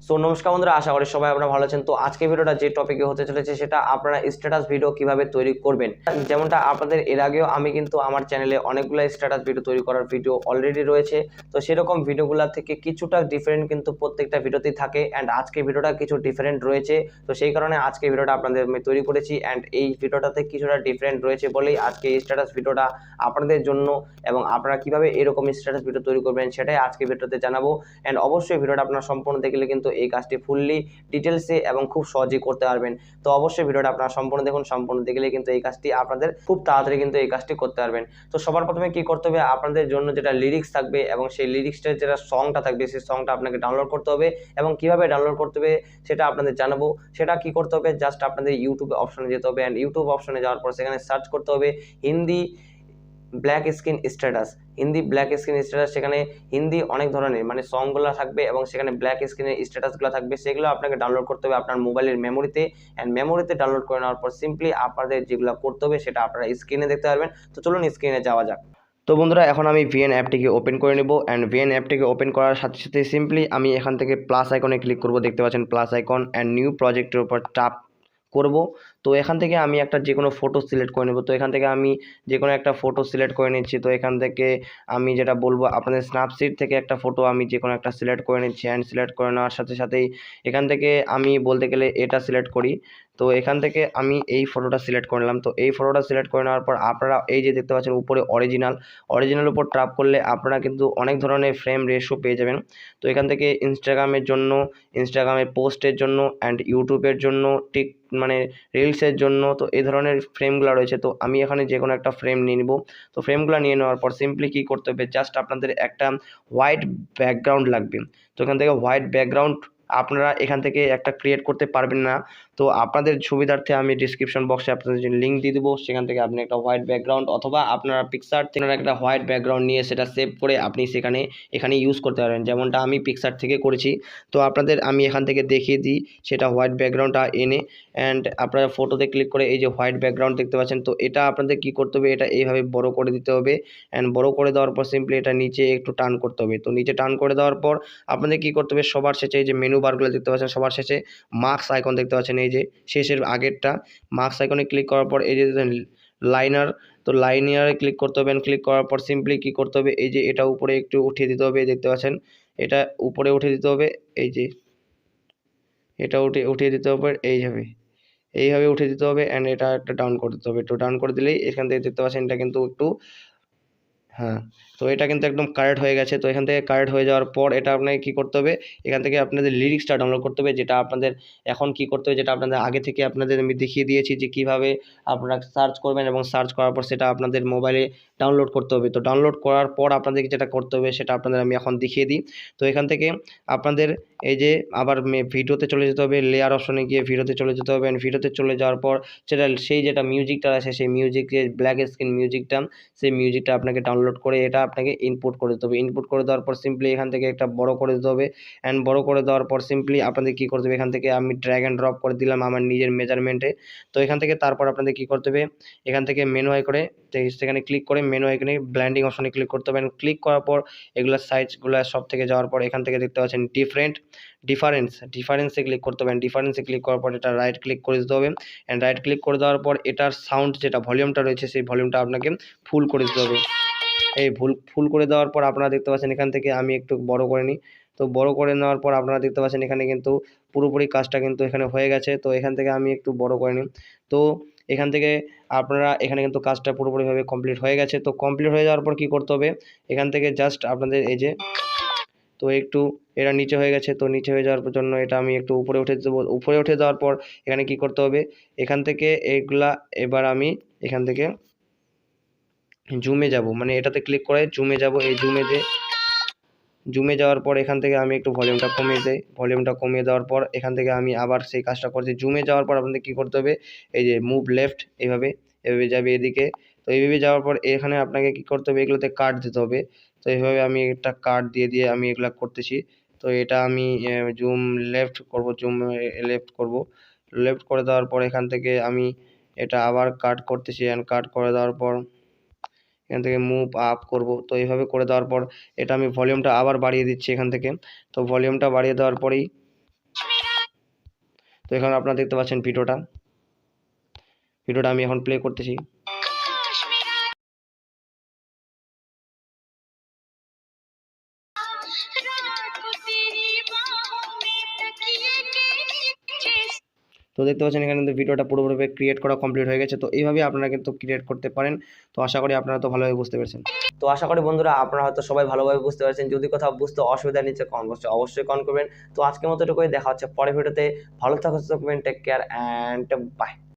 So নমস্কার বন্ধুরা, আশা করি সবাই আপনারা ভালো আছেন। তো আজকে ভিডিওটা যে টপিকে হতে চলেছে সেটা আপনারা স্ট্যাটাস ভিডিও কিভাবে তৈরি করবেন। যেমনটা আপনাদের এর আগেও আমি কিন্তু আমার চ্যানেলে অনেকগুলো স্ট্যাটাস ভিডিও তৈরি করার ভিডিও অলরেডি রয়েছে। তো সেরকম ভিডিওগুলো থেকে কিছুটা ডিফারেন্ট কিন্তু প্রত্যেকটা ভিডিওতেই থাকে, অ্যান্ড আজকে ভিডিওটা কিছু ডিফারেন্ট রয়েছে। তো সেই কারণে আজকে ভিডিওটা আপনাদের আমি তৈরি করেছি, অ্যান্ড এই ভিডিওটাতে কিছুটা ডিফারেন্ট রয়েছে বলেই আজকে এই স্ট্যাটাস ভিডিওটা আপনাদের জন্য, এবং আপনারা কিভাবে এরকম স্ট্যাটাস ভিডিও তৈরি করবেন সেটাই আজকে ভিডিওতে জানাবো। অ্যান্ড অবশ্যই ভিডিওটা আপনারা সম্পূর্ণ দেখলে কিন্তু এই কাজটি ফুললি ডিটেলসে এবং খুব সহজেই করতে পারবেন। তো অবশ্যই ভিডিওটা আপনারা সম্পূর্ণ দেখুন, সম্পূর্ণ দেখলে কিন্তু এই কাজটি আপনাদের খুব তাড়াতাড়ি কিন্তু এই কাজটি করতে পারবেন। তো সবার প্রথমে কি করতে হবে, আপনাদের জন্য যেটা লিরিক্স থাকবে এবং সেই লিরিক্সটার যেটা সংটা থাকবে সেই সংটা আপনাকে ডাউনলোড করতে হবে, এবং কিভাবে ডাউনলোড করতে হবে সেটা আপনাদের জানাবো। সেটা কি করতে হবে, জাস্ট আপনাদের ইউটিউব অপশনে যেতে হবে, অ্যান্ড ইউটিউব অপশনে যাওয়ার পর সেখানে সার্চ করতে হবে Hindi black screen status. Hindi black screen status, সেখানে হিন্দি অনেক ধরনের মানে সংগুলো থাকবে এবং সেখানে ব্ল্যাক স্ক্রিনের স্ট্যাটাসগুলো থাকবে, সেগুলো আপনাকে ডাউনলোড করতে হবে আপনার মোবাইলের মেমোরিতে। অ্যান্ড মেমোরিতে ডাউনলোড করে নেওয়ার পর সিম্পলি আপনাদের যেগুলো করতে হবে সেটা আপনারা স্ক্রিনে দেখতে পারবেন। তো চলুন স্ক্রিনে যাওয়া যাক। তো বন্ধুরা, এখন আমি ভিএন অ্যাপটিকে ওপেন করে নেব, অ্যান্ড ভিএন অ্যাপটিকে ওপেন করার সাথে সাথে সিম্পলি আমি এখান থেকে প্লাস আইকনে ক্লিক করব, দেখতে পাচ্ছেন প্লাস আইকন, অ্যান্ড নিউ প্রজেক্টের উপর টাপ করব। তো এখান থেকে আমি একটা যে কোনো ফটো সিলেক্ট করে নেব। তো এখান থেকে আমি যে কোনো একটা ফটো সিলেক্ট করে নিচ্ছি। তো এখান থেকে আমি যেটা বলবো, আপনাদের স্ন্যাপসিট থেকে একটা ফটো আমি যে কোনো একটা সিলেক্ট করে নিচ্ছি, অ্যান্ড সিলেক্ট করে নেওয়ার সাথে সাথেই এখান থেকে আমি বলতে গেলে এটা সিলেক্ট করি। তো এখান থেকে আমি এই ফটোটা সিলেক্ট করে নিলাম। তো এই ফটোটা সিলেক্ট করে নেওয়ার পর আপনারা এই যে দেখতে পাচ্ছেন উপরে অরিজিনাল উপর ট্যাপ করলে আপনারা কিন্তু অনেক ধরনের ফ্রেম রেশিও পেয়ে যাবেন। তো এখান থেকে ইনস্টাগ্রামের জন্য, ইনস্টাগ্রামের পোস্টের জন্য, অ্যান্ড ইউটিউবের জন্য, ঠিক মানে রিলসের জন্য, তো এই ধরনের ফ্রেমগুলো রয়েছে। তো আমি এখানে যে কোনো একটা ফ্রেম নিয়ে নেব। তো ফ্রেমগুলো নিয়ে নেওয়ার পর সিম্পলি কী করতে হবে, জাস্ট আপনাদের একটা হোয়াইট ব্যাকগ্রাউন্ড লাগবে। তো এখান থেকে হোয়াইট ব্যাকগ্রাউন্ড আপনারা এখান থেকে একটা ক্রিয়েট করতে পারবেন না। তো আপনাদের সুবিধার্থে আমি ডিসক্রিপশন বক্সে আপনাদের জন্য লিঙ্ক দিয়ে দেবো, সেখান থেকে আপনি একটা হোয়াইট ব্যাকগ্রাউন্ড অথবা আপনারা পিকচার থেকে একটা হোয়াইট ব্যাকগ্রাউন্ড নিয়ে সেটা সেভ করে আপনি এখানে ইউজ করতে পারবেন, যেমনটা আমি পিকচার থেকে করেছি। তো আপনাদের আমি এখান থেকে দেখিয়ে দিই সেটা হোয়াইট ব্যাকগ্রাউন্ডটা এনে, অ্যান্ড আপনারা ফটোতে ক্লিক করে এই যে হোয়াইট ব্যাকগ্রাউন্ড দেখতে পাচ্ছেন। তো এটা আপনাদের কি করতে হবে, এটা এইভাবে বড় করে দিতে হবে, অ্যান্ড বড় করে দেওয়ার পর সিম্পলি এটা নিচে একটু টার্ন করতে হবে। তো নিচে টার্ন করে দেওয়ার পর আপনাদের কি করতে হবে, সবার শেষে এই যে মেনু বারগুলো দেখতে পাচ্ছেন, সবার শেষে মার্কস আইকন দেখতে পাচ্ছেন, এই যে শেষের আগেরটা মার্কস আইকনে ক্লিক করার পর এই যে লাইনার, তো লাইনিয়ারে ক্লিক করতে হবে। ক্লিক করার পর সিম্পলি কি করতে হবে, এই যে এটা উপরে একটু উঠিয়ে দিতে হবে, দেখতে পাচ্ছেন এটা উপরে উঠিয়ে দিতে হবে, এই যে এটা উঠিয়ে দিতে হবে এইভাবে উঠিয়ে দিতে হবে, অ্যান্ড এটা একটা ডাউন করে দিতে হবে। একটু ডাউন করে দিলেই এখান থেকে দেখতে পাচ্ছেন এটা কিন্তু একটু, হ্যাঁ, তো এটা কিন্তু একদম কারেক্ট হয়ে গেছে। তো এখান থেকে কারেক্ট হয়ে যাওয়ার পর এটা আপনাকে কী করতে হবে, এখান থেকে আপনাদের লিরিক্সটা ডাউনলোড করতে হবে, যেটা আপনাদের এখন কি করতে হবে, যেটা আপনাদের আগে থেকে আপনাদের আমি দেখিয়ে দিয়েছি যে কীভাবে আপনারা সার্চ করবেন, এবং সার্চ করার পর সেটা আপনাদের মোবাইলে ডাউনলোড করতে হবে। তো ডাউনলোড করার পর আপনাদেরকে যেটা করতে হবে সেটা আপনাদের আমি এখন দেখিয়ে দিই। তো এখান থেকে আপনাদের এই যে আবার ভিডিওতে চলে যেতে হবে, লেয়ার অপশনে গিয়ে ভিডিওতে চলে যেতে হবে, ভিডিওতে চলে যাওয়ার পর যেটা মিউজিকটা আছে সেই মিউজিক, যে ব্ল্যাক স্ক্রিন মিউজিকটা, সেই মিউজিকটা আপনাকে ডাউনলোড করে এটা আপনাকে ইনপুট করে দিতে হবে। ইনপুট করে দেওয়ার পর সিম্পলি এখান থেকে একটা বড় করে দিতে হবে, অ্যান্ড বড় করে দেওয়ার পর সিম্পলি আপনাদের কী করতে হবে, এখান থেকে আমি ড্র্যাগ অ্যান্ড ড্রপ করে দিলাম আমার নিজের মেজারমেন্টে। তো এখান থেকে তারপর আপনাদের কী করতে হবে, এখান থেকে মেনু আইকনে সেখানে ক্লিক করে মেনু আইকনে ব্ল্যান্ডিং অপশনে ক্লিক করতে হবে। ক্লিক করার পর এগুলোর সাইজগুলো সব থেকে যাওয়ার পর এখান থেকে দেখতে পাচ্ছেন ডিফারেন্সে ক্লিক করতে হবে। ডিফারেন্সে ক্লিক করার পর এটা রাইট ক্লিক করে দিতে হবে, অ্যান্ড রাইট ক্লিক করে দেওয়ার পর এটার সাউন্ড যেটা ভলিউমটা রয়েছে সেই ভলিউমটা আপনাকে ফুল করে দিতে হবে। এই ফুল করে দেওয়ার পর আপনারা দেখতে পাচ্ছেন এখান থেকে আমি একটু বড় করে নিই। তো বড় করে নেওয়ার পর আপনারা দেখতে পাচ্ছেন এখানে কিন্তু পুরোপুরি কাজটা কিন্তু এখানে হয়ে গেছে। তো এখান থেকে আমি একটু বড় করে নিই। তো এখান থেকে আপনারা এখানে কিন্তু কাজটা পুরোপুরিভাবে কমপ্লিট হয়ে গেছে। তো কমপ্লিট হয়ে যাওয়ার পর কী করতে হবে, এখান থেকে জাস্ট আপনাদের এই যে, তো একটু এটা নিচে হয়ে গেছে। তো নিচে হয়ে যাওয়ার জন্য এটা আমি একটু উপরে উঠে দেবো। উপরে উঠে দেওয়ার পর এখানে কি করতে হবে, এখান থেকে এইগুলা এবার আমি এখান থেকে জুমে যাব, মানে এটাতে ক্লিক করে জুমে যাব। এই জুমে যাওয়ার পর এখান থেকে আমি একটু ভলিউমটা কমিয়ে দেই। ভলিউমটা কমিয়ে দেওয়ার পর এখান থেকে আমি আবার সেই কাজটা করছি। জুমে যাওয়ার পর আপনাদের কী করতে হবে, এই যে মুভ লেফট, এভাবে যাবে এদিকে। তো এইভাবে যাওয়ার পর এখানে আপনাকে কী করতে হবে, এগুলোতে কাট দিতে হবে। তো এইভাবে আমি একটা কাট দিয়ে আমি এগুলা করতেছি। তো এটা আমি জুম লেফট করব, লেফট করব। লেফট করে দেওয়ার পর এখান থেকে আমি এটা আবার কাট করতেছি, অ্যান্ড কাট করে দেওয়ার পর এখান থেকে মুভ আপ করব। তো এইভাবে করে দেওয়ার পর এটা আমি ভলিউমটা আবার বাড়িয়ে দিচ্ছি এখান থেকে। তো ভলিউমটা বাড়িয়ে দেওয়ার পরেই তো এখানে আপনারা দেখতে পাচ্ছেন ভিডিওটা আমি এখন প্লে করতেছি। তো দেখতে পাচ্ছেন এখানে কিন্তু ভিডিওটা পুরোপুরি ক্রিয়েট করা কমপ্লিট হয়ে গেছে। তো এইভাবে আপনারা কিন্তু ক্রিয়েট করতে পারেন। তো আশা করি আপনারা তো ভালোভাবে বুঝতে পেরেছেন। তো আশা করি বন্ধুরা আপনারা হয়তো সবাই ভালোভাবে বুঝতে পারছেন। যদি কোথাও বুঝতে অসুবিধা নিচে কমেন্ট বক্সে অবশ্যই কমেন্ট করবেন। তো আজকের মতো এটুকুই, দেখা হচ্ছে পরের ভিডিওতে। ভালো থাকুন, টেক কেয়ার অ্যান্ড বাই।